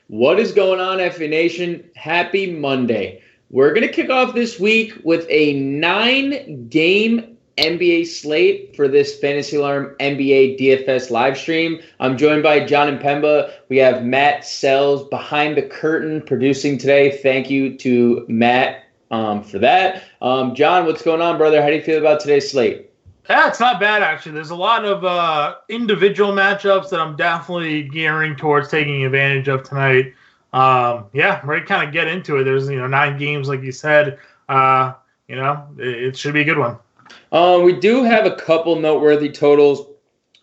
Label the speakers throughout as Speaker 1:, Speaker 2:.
Speaker 1: What is going on, FA Nation? Happy Monday. We're going to kick off this week with a 9-game NBA slate for this Fantasy Alarm NBA DFS live stream. I'm joined by John Impemba. We have Matt Sells behind the curtain producing today. Thank you to Matt for that. John, what's going on, brother? How do you feel about today's slate?
Speaker 2: Yeah, it's not bad, actually. There's a lot of individual matchups that I'm definitely gearing towards taking advantage of tonight. We're going to kind of get into it. There's, 9 games, like you said. It should be a good one.
Speaker 1: We do have a couple noteworthy totals.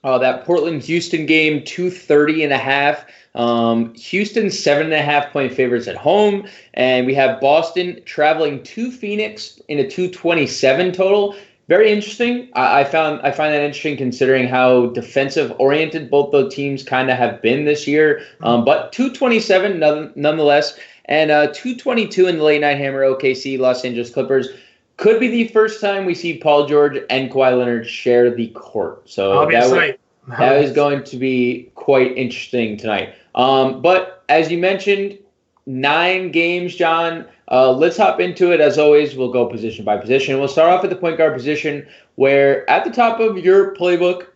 Speaker 1: That Portland-Houston game, 230.5. Houston, 7.5-point favorites at home. And we have Boston traveling to Phoenix in a 227 total. Very interesting. I find that interesting considering how defensive-oriented both those teams kind of have been this year. But 227 nonetheless. And 222 in the late-night hammer, OKC, Los Angeles Clippers. Could be the first time we see Paul George and Kawhi Leonard share the court. So that is going to be quite interesting tonight. But as you mentioned, 9 games, John. Let's hop into it. As always, we'll go position by position. We'll start off at the point guard position, where at the top of your playbook,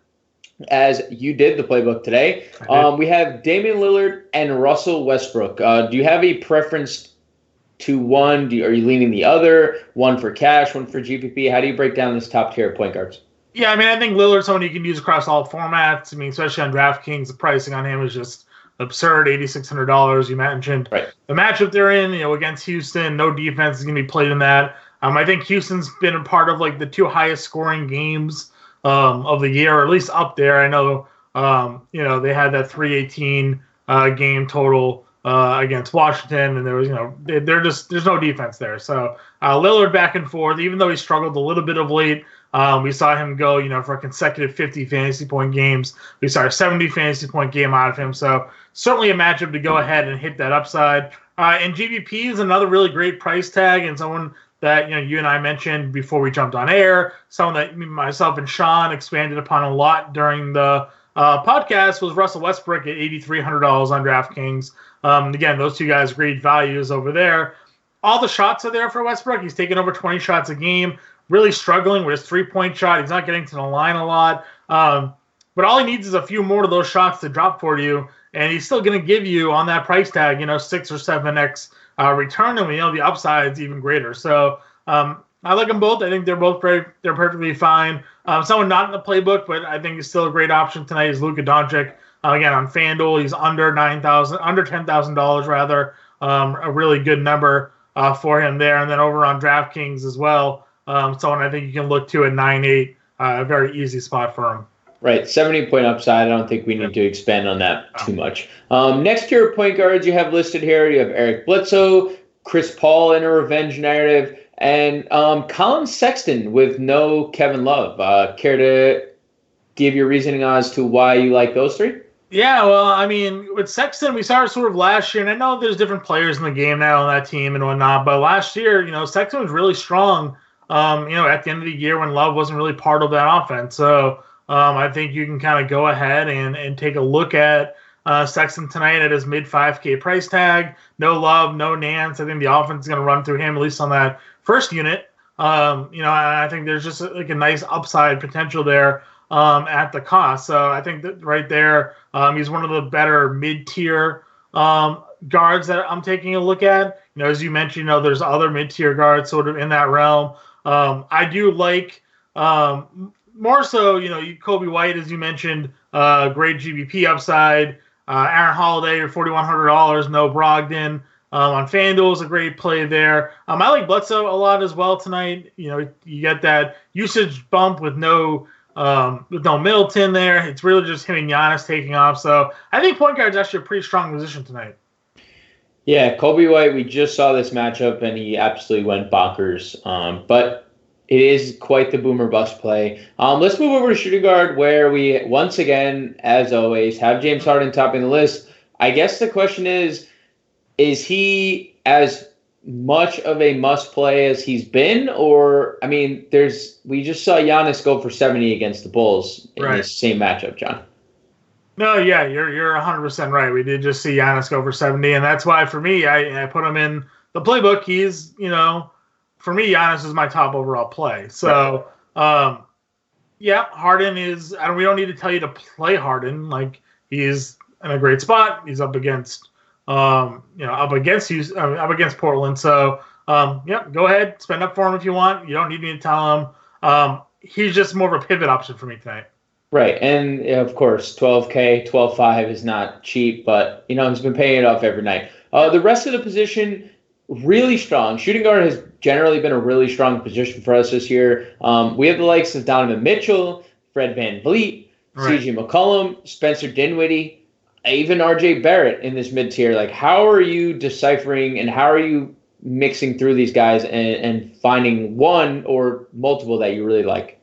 Speaker 1: as you did the playbook today, we have Damian Lillard and Russell Westbrook. Do you have a preference to one? Are you leaning the other? One for cash, one for GPP? How do you break down this top tier of point guards?
Speaker 2: Yeah, I think Lillard's someone you can use across all formats. Especially on DraftKings, the pricing on him is just absurd, $8,600 you mentioned.
Speaker 1: Right.
Speaker 2: The matchup they're in, against Houston, no defense is going to be played in that. I think Houston's been a part of the 2 highest scoring games of the year, or at least up there. I know, they had that 318 game total against Washington, and there was, there's no defense there. So Lillard back and forth, even though he struggled a little bit of late. We saw him go, for a consecutive 50 fantasy point games. We saw a 70 fantasy point game out of him. So certainly a matchup to go ahead and hit that upside. And GBP is another really great price tag, and someone that you and I mentioned before we jumped on air. Someone that myself and Sean expanded upon a lot during the podcast was Russell Westbrook at $8,300 on DraftKings. Again, those 2 guys, great values over there. All the shots are there for Westbrook. He's taking over 20 shots a game. Really struggling with his 3-point shot. He's not getting to the line a lot. But all he needs is a few more of those shots to drop for you, and he's still going to give you, on that price tag, 6 or 7x return, and we know the upside is even greater. So I like them both. I think they're perfectly fine. Someone not in the playbook, but I think is still a great option tonight is Luka Doncic. Again, on FanDuel, he's under $10,000 rather. A really good number for him there. And then over on DraftKings as well, someone I think you can look to at 9.8, a very easy spot for him.
Speaker 1: Right, 70-point upside. I don't think we need to expand on that too much. Next tier of point guards you have listed here, you have Eric Bledsoe, Chris Paul in a revenge narrative, and Colin Sexton with no Kevin Love. Care to give your reasoning as to why you like those 3?
Speaker 2: Yeah, well, with Sexton, we saw it sort of last year, and I know there's different players in the game now on that team and whatnot, but last year, Sexton was really strong, at the end of the year when Love wasn't really part of that offense. So I think you can kind of go ahead and take a look at Sexton tonight at his mid-5K price tag. No Love, no Nance. I think the offense is going to run through him, at least on that first unit. I think there's just a nice upside potential there at the cost. So I think that right there, he's one of the better mid-tier guards that I'm taking a look at. As you mentioned, there's other mid-tier guards sort of in that realm. I do like more so, Kobe White, as you mentioned, great GBP upside. Aaron Holiday, $4,100, no Brogdon. On FanDuel is a great play there. I like Bledsoe a lot as well tonight. You get that usage bump with no Middleton there. It's really just him and Giannis taking off. So I think point guard's actually a pretty strong position tonight.
Speaker 1: Yeah, Kobe White, we just saw this matchup, and he absolutely went bonkers. But it is quite the boomer bust play. Let's move over to shooting guard, where we, once again, as always, have James Harden topping the list. I guess the question is he as much of a must play as he's been? Or, we just saw Giannis go for 70 against the Bulls in this same matchup, John.
Speaker 2: No, yeah, you're 100% right. We did just see Giannis go for 70, and that's why for me, I put him in the playbook. He's, for me, Giannis is my top overall play. So, yeah, Harden is. We don't need to tell you to play Harden. Like he's in a great spot. He's up against, up against Portland. So, yeah, go ahead, spend up for him if you want. You don't need me to tell him. He's just more of a pivot option for me tonight.
Speaker 1: Right, and of course, 12K, 12.5 is not cheap, but he's been paying it off every night. The rest of the position, really strong. Shooting guard has generally been a really strong position for us this year. We have the likes of Donovan Mitchell, Fred VanVleet, CJ McCollum, Spencer Dinwiddie, even RJ Barrett in this mid-tier. Like, how are you deciphering and how are you mixing through these guys and finding one or multiple that you really like?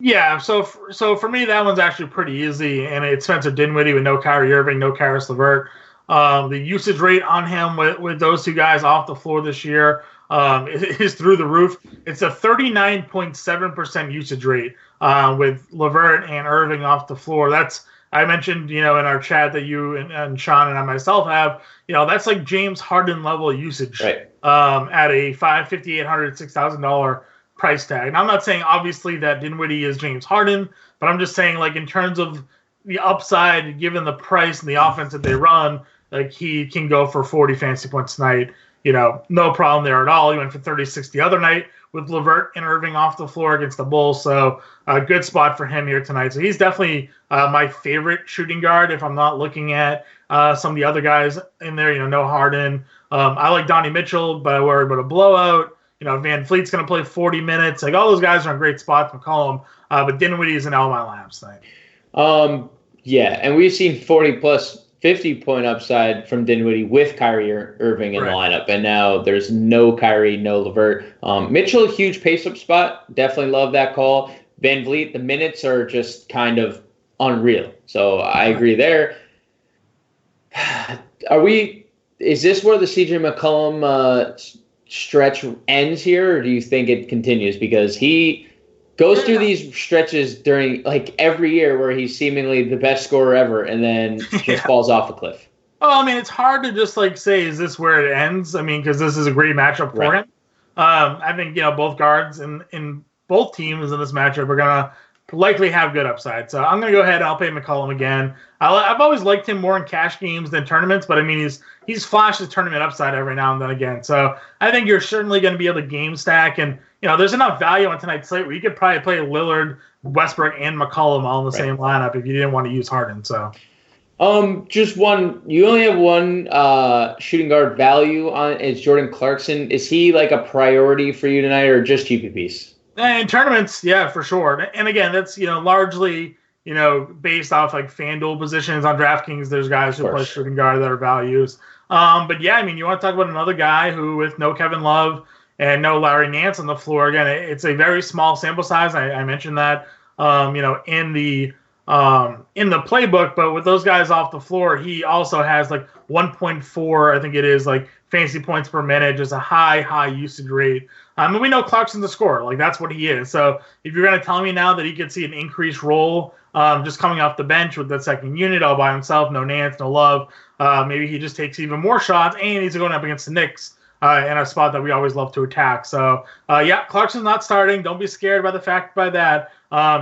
Speaker 2: Yeah, so for me, that one's actually pretty easy, and it's Spencer Dinwiddie with no Kyrie Irving, no Karis LeVert. The usage rate on him with those two guys off the floor this year is through the roof. It's a 39.7% usage rate with LeVert and Irving off the floor. I mentioned, in our chat that you and Sean and I myself have, that's like James Harden level usage at a $5,800, $6,000 price tag. And I'm not saying obviously that Dinwiddie is James Harden, but I'm just saying like in terms of the upside, given the price and the offense that they run, like he can go for 40 fantasy points tonight. No problem there at all. He went for 36 the other night with LeVert and Irving off the floor against the Bulls. So a good spot for him here tonight. So he's definitely my favorite shooting guard if I'm not looking at some of the other guys in there. No Harden. I like Donnie Mitchell, but I worry about a blowout. Van Fleet's going to play 40 minutes. Like all those guys are in great spots. McCollum, but Dinwiddie is in all my lineups tonight.
Speaker 1: Yeah, and we've seen 40 plus 50-point upside from Dinwiddie with Kyrie Irving in the lineup, and now there's no Kyrie, no LeVert. Mitchell, huge pace-up spot. Definitely love that call. Van Vliet, the minutes are just kind of unreal. So I agree there. Is this where the CJ McCollum stretch ends here, or do you think it continues? Because he goes through these stretches during like every year where he's seemingly the best scorer ever and then just falls off a cliff.
Speaker 2: Well, I mean, it's hard to just like say, is this where it ends? I mean, because this is a great matchup for him. I think, both guards in both teams in this matchup are going to likely have good upside. So I'm going to go ahead and I'll pay McCollum again. I've always liked him more in cash games than tournaments, but I mean, he's flashed his tournament upside every now and then again. So I think you're certainly going to be able to game stack. And, there's enough value on tonight's slate where you could probably play Lillard, Westbrook, and McCollum all in the same lineup if you didn't want to use Harden. So,
Speaker 1: just one. You only have one shooting guard value on. It's Jordan Clarkson. Is he like a priority for you tonight, or just GPPs?
Speaker 2: In tournaments, yeah, for sure. And again, that's largely based off like FanDuel positions on DraftKings. There's guys who play shooting guard that are values. But yeah, I mean, you want to talk about another guy who, with no Kevin Love and no Larry Nance on the floor. Again, it's a very small sample size. I mentioned that, in the playbook. But with those guys off the floor, he also has like 1.4, I think it is, like fantasy points per minute, just a high usage rate. And we know Clarkson's a scorer. Like, that's what he is. So if you're going to tell me now that he could see an increased role just coming off the bench with that second unit all by himself, no Nance, no Love, maybe he just takes even more shots, and he's going up against the Knicks in a spot that we always love to attack. So, yeah, Clarkson's not starting. Don't be scared by that.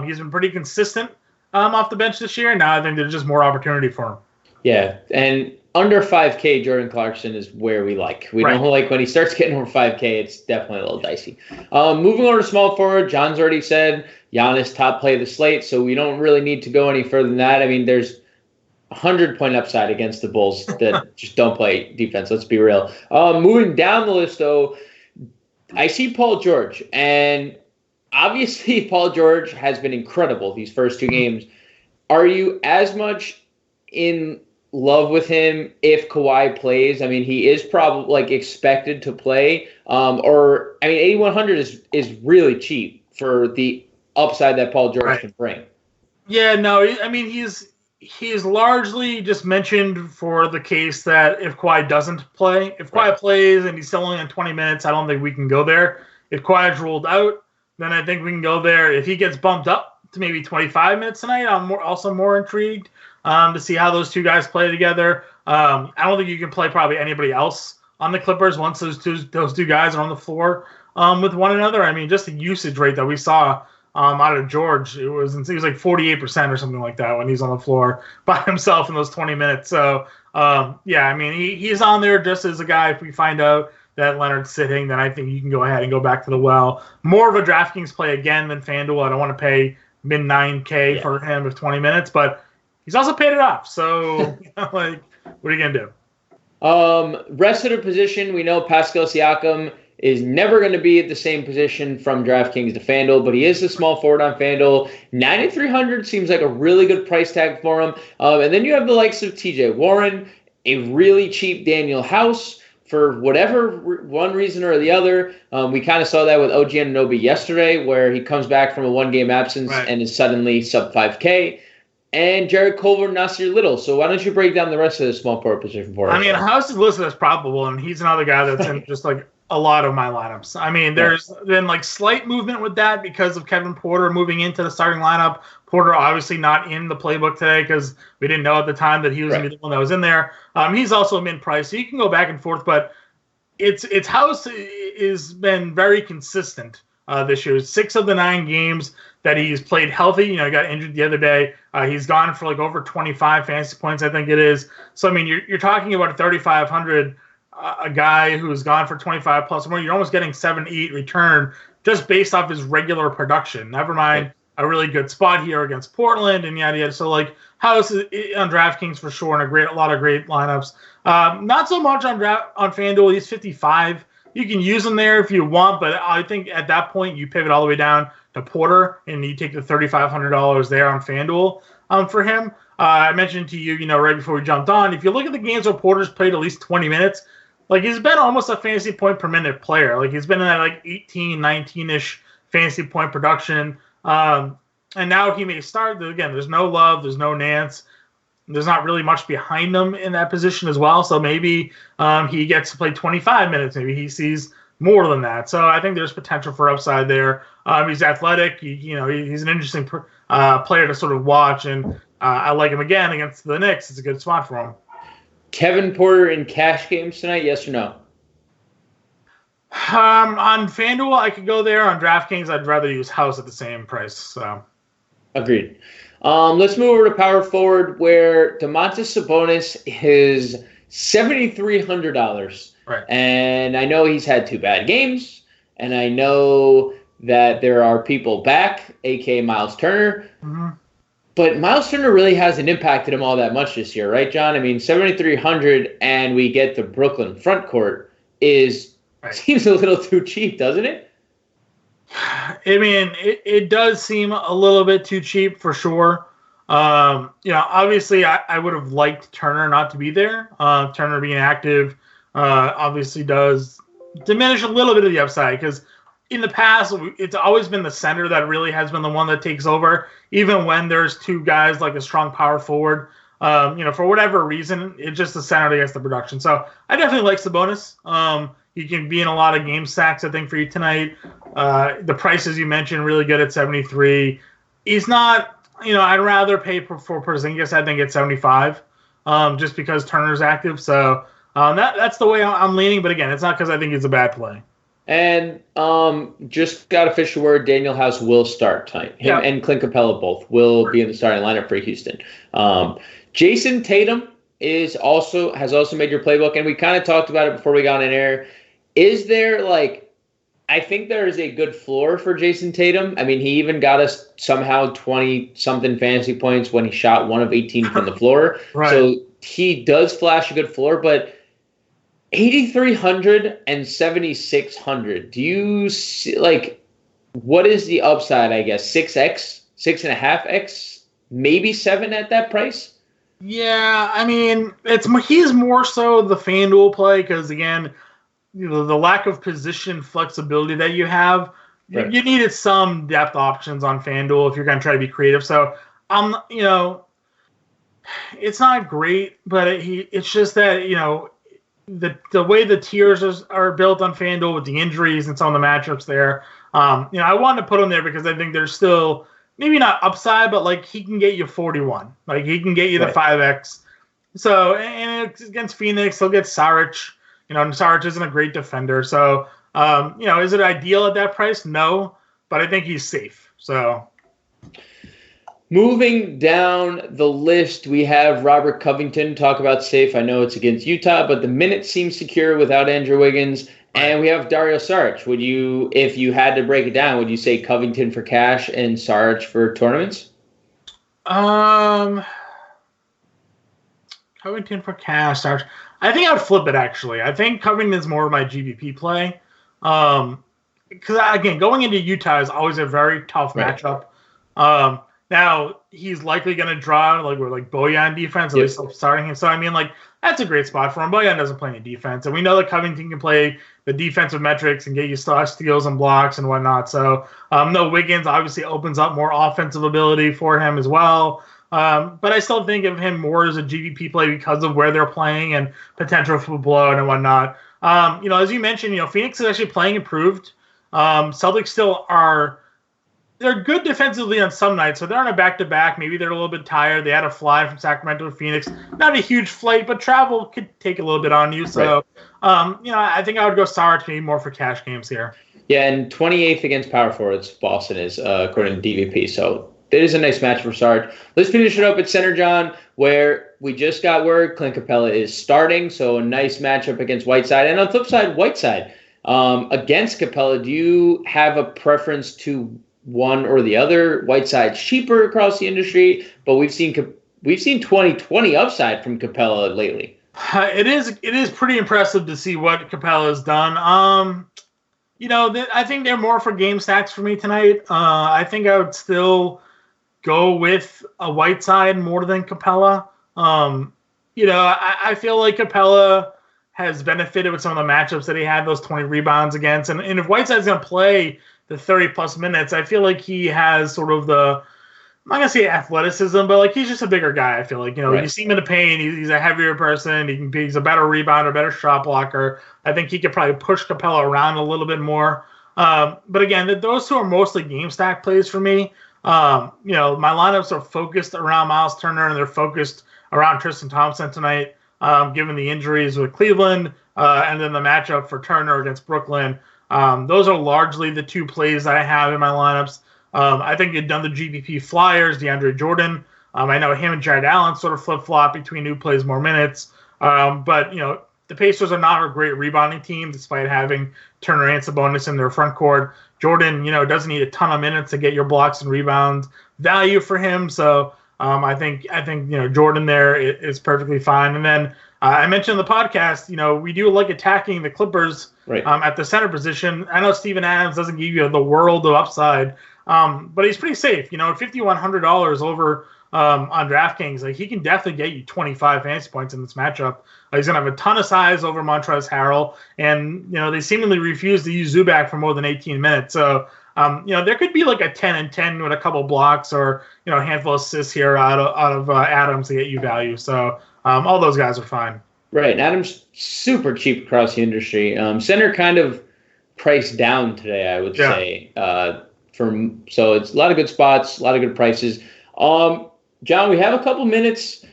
Speaker 2: He's been pretty consistent off the bench this year. Now I think there's just more opportunity for him.
Speaker 1: Yeah, and under 5K, Jordan Clarkson is where we like. We don't like when he starts getting over 5K. It's definitely a little dicey. Moving over to small forward, John's already said Giannis top play of the slate, so we don't really need to go any further than that. I mean, there's 100-point upside against the Bulls that just don't play defense. Let's be real. Moving down the list, though, I see Paul George, and obviously Paul George has been incredible these first two games. Are you as much in love with him if Kawhi plays? I mean, he is probably like expected to play. Or I mean, 8,100 is really cheap for the upside that Paul George can bring.
Speaker 2: Yeah, no, I mean he's largely just mentioned for the case that if Kawhi doesn't play, if Kawhi plays and he's still only on 20 minutes, I don't think we can go there. If Kawhi's ruled out, then I think we can go there. If he gets bumped up to maybe 25 minutes tonight. I'm also more intrigued to see how those two guys play together. I don't think you can play probably anybody else on the Clippers once those two guys are on the floor with one another. I mean, just the usage rate that we saw out of George, it was like 48% or something like that when he's on the floor by himself in those 20 minutes. So, yeah, I mean, he's on there just as a guy. If we find out that Leonard's sitting, then I think you can go ahead and go back to the well. More of a DraftKings play again than FanDuel. I don't want to pay mid 9K for him with 20 minutes, but he's also paid it off. So, like, what are you going to do?
Speaker 1: Rest of the position, we know Pascal Siakam is never going to be at the same position from DraftKings to FanDuel, but he is a small forward on FanDuel. 9,300 seems like a really good price tag for him. And then you have the likes of TJ Warren, a really cheap Daniel House for whatever one reason or the other. We kind of saw that with OG Anunoby yesterday, where he comes back from a one-game absence and is suddenly sub 5K. And Jared Culver, Nasir Little. So why don't you break down the rest of the small forward position for us?
Speaker 2: I mean, House is listed as probable, and he's another guy that's in just like a lot of my lineups. I mean, there's been like slight movement with that because of Kevin Porter moving into the starting lineup. Porter obviously not in the playbook today because we didn't know at the time that he was going to be the one that was in there. He's also mid-price, so you can go back and forth, but it's House has been very consistent this year. 6 of the 9 games that he's played healthy. You know, he got injured the other day. He's gone for like over 25 fantasy points, I think it is. So, I mean, you're talking about a 3,500 a guy who's gone for 25 plus or more. You're almost getting 7-8 return just based off his regular production. Never mind a really good spot here against Portland and yada yada. So, like, House is on DraftKings for sure, and a lot of great lineups. Not so much on FanDuel. He's 55. You can use him there if you want, but I think at that point you pivot all the way down to Porter and you take the $3,500 there on FanDuel for him. I mentioned to you, right before we jumped on, if you look at the games where Porter's played at least 20 minutes, like, he's been almost a fantasy point per minute player. Like, he's been in that, like, 18, 19-ish fantasy point production. And now he may start. Again, there's no Love. There's no Nance. There's not really much behind him in that position as well. So maybe he gets to play 25 minutes. Maybe he sees more than that. So I think there's potential for upside there. He's athletic. He's an interesting player to sort of watch. And I like him again against the Knicks. It's a good spot for him.
Speaker 1: Kevin Porter in cash games tonight, yes or no?
Speaker 2: On FanDuel, I could go there. On DraftKings, I'd rather use House at the same price. So,
Speaker 1: agreed. Let's move over to power forward, where Domantas Sabonis is $7,300.
Speaker 2: Right.
Speaker 1: And I know he's had 2 bad games, and I know that there are people back, a.k.a. Miles Turner.
Speaker 2: Mm-hmm.
Speaker 1: But Miles Turner really hasn't impacted him all that much this year, right, John? I mean, 7,300 and we get the Brooklyn front court seems a little too cheap, doesn't it?
Speaker 2: I mean, it does seem a little bit too cheap for sure. Obviously I would have liked Turner not to be there. Turner being active obviously does diminish a little bit of the upside because in the past, it's always been the center that really has been the one that takes over, even when there's 2 guys like a strong power forward. For whatever reason, it's just the center that gets the production. So I definitely like Sabonis. He can be in a lot of game sacks, I think, for you tonight. The prices you mentioned, really good at 73. He's not, I'd rather pay for Porzingis, I think, at 75, just because Turner's active. So that's the way I'm leaning. But again, it's not because I think it's a bad play.
Speaker 1: And just got official word, Daniel House will start tonight. Him and Clint Capella both will be in the starting lineup for Houston. Jason Tatum has also made your playbook, and we kind of talked about it before we got in air. Is there, I think there is a good floor for Jason Tatum. I mean, he even got us somehow 20-something fantasy points when he shot 1 of 18 from the floor.
Speaker 2: Right.
Speaker 1: So he does flash a good floor, but 8,300 and 7,600. Do you see, what is the upside, I guess? 6x, 6.5x, maybe 7 at that price?
Speaker 2: Yeah, I mean, he's more so the FanDuel play because, again, the lack of position flexibility that you have, right. You needed some depth options on FanDuel if you're going to try to be creative. So, it's not great, but it's just that, the way the tiers are built on FanDuel with the injuries and some of the matchups there, I wanted to put him there because I think there's still maybe not upside, but like he can get you 41. Like he can get you the 5x. So, and it's against Phoenix, he'll get Saric. And Saric isn't a great defender. So, is it ideal at that price? No, but I think he's safe. So,
Speaker 1: moving down the list, we have Robert Covington. Talk about safe. I know it's against Utah, but the minute seems secure without Andrew Wiggins. And we have Dario Saric. Would you, if you had to break it down, would you say Covington for cash and Saric for tournaments?
Speaker 2: Covington for cash, Saric. I think I would flip it, actually. I think Covington's more of my GPP play. Because, again, going into Utah is always a very tough matchup. Now, he's likely going to draw, like, we're like Bojan defense, at least starting him. So, I mean, like, that's a great spot for him. Bojan doesn't play any defense. And we know that Covington can play the defensive metrics and get you steals and blocks and whatnot. So, no, Wiggins obviously opens up more offensive ability for him as well. But I still think of him more as a GPP play because of where they're playing and potential for blowout and whatnot. As you mentioned, Phoenix is actually playing improved. Celtics still they're good defensively on some nights, so they're on a back-to-back. Maybe they're a little bit tired. They had a fly from Sacramento to Phoenix. Not a huge flight, but travel could take a little bit on you. So, I think I would go Saric maybe more for cash games here.
Speaker 1: Yeah, and 28th against power forwards, Boston is, according to DVP. So it is a nice match for Saric. Let's finish it up at center, John, where we just got word Clint Capella is starting. So a nice matchup against Whiteside. And on the flip side, Whiteside. Against Capella, do you have a preference to one or the other? Whiteside's cheaper across the industry, but we've seen 2020 upside from Capella lately.
Speaker 2: It is pretty impressive to see what Capella has done. I think they're more for game stacks for me tonight. I think I would still go with a Whiteside more than Capella. I feel like Capella has benefited with some of the matchups that he had those 20 rebounds against. And if Whiteside's going to play the 30-plus minutes, I feel like he has sort of I'm not going to say athleticism, but like he's just a bigger guy, I feel like. You see him in the paint, he's a heavier person, he's a better rebounder, better shot blocker. I think he could probably push Capella around a little bit more. But again, those two are mostly game stack plays for me. My lineups are focused around Miles Turner, and they're focused around Tristan Thompson tonight, given the injuries with Cleveland, and then the matchup for Turner against Brooklyn. Those are largely the two plays that I have in my lineups. I think you've done the GPP Flyers, DeAndre Jordan. I know him and Jared Allen sort of flip-flop between who plays more minutes. But the Pacers are not a great rebounding team, despite having Turner and Sabonis in their front court. Jordan, doesn't need a ton of minutes to get your blocks and rebounds value for him. So I think Jordan there is perfectly fine. And then I mentioned in the podcast, we do like attacking the Clippers at the center position. I know Steven Adams doesn't give you the world of upside, but he's pretty safe. At $5,100 over on DraftKings, like he can definitely get you 25 fantasy points in this matchup. He's going to have a ton of size over Montrezl Harrell, and they seemingly refuse to use Zubac for more than 18 minutes. So there could be like a 10-10 with a couple blocks or a handful of assists here out of Adams to get you value. So all those guys are fine.
Speaker 1: Right, and Adams super cheap across the industry. Center kind of priced down today, I would say. So it's a lot of good spots, a lot of good prices. John, we have a couple minutes.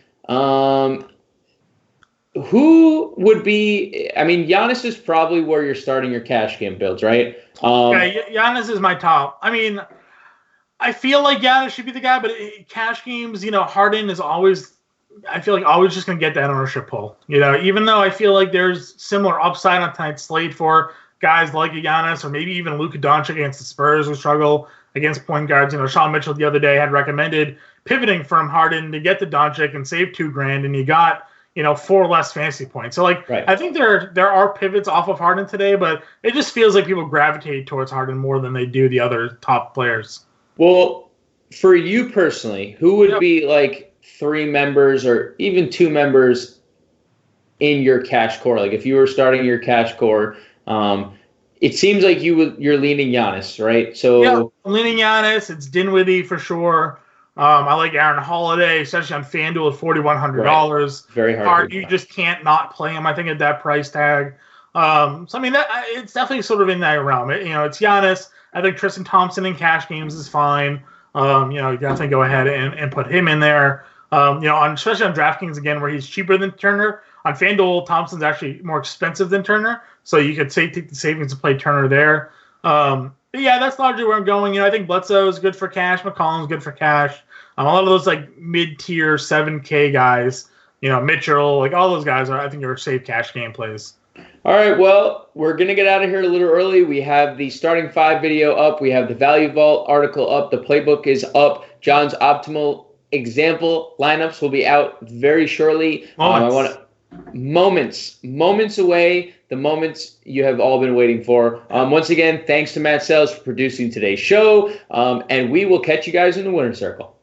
Speaker 1: Who would be? I mean, Giannis is probably where you're starting your cash game builds, right?
Speaker 2: Giannis is my top. I mean, I feel like Giannis should be the guy, but cash games, Harden is always, I feel like always just going to get that ownership pull. Even though I feel like there's similar upside on tonight's slate for guys like Giannis or maybe even Luka Doncic against the Spurs who struggle against point guards. Sean Mitchell the other day had recommended pivoting from Harden to get the Doncic and save $2,000, and he got 4 less fantasy points. So I think there are pivots off of Harden today, but it just feels like people gravitate towards Harden more than they do the other top players.
Speaker 1: Well, for you personally, who would be like 3 members or even 2 members in your cash core? Like if you were starting your cash core, it seems like you're leaning Giannis, right? So
Speaker 2: I'm leaning Giannis. It's Dinwiddie for sure. I like Aaron Holiday, especially on FanDuel at $4,100.
Speaker 1: Right. Very hard.
Speaker 2: You just can't not play him, I think, at that price tag. So, I mean, it's definitely sort of in that realm. It's Giannis. I think Tristan Thompson in cash games is fine. You definitely go ahead and put him in there. Especially on DraftKings again, where he's cheaper than Turner. On FanDuel, Thompson's actually more expensive than Turner, so you could take the savings and play Turner there. But yeah, that's largely where I'm going. I think Bledsoe is good for cash. McCollum's good for cash. A lot of those like mid-tier 7K guys, Mitchell, like all those guys I think are safe cash game plays.
Speaker 1: All right, well, we're going to get out of here a little early. We have the starting 5 video up. We have the Value Vault article up. The playbook is up. John's optimal example lineups will be out very shortly. Moments away, the moments you have all been waiting for. Once again, thanks to Matt Sells for producing today's show, and we will catch you guys in the winner circle.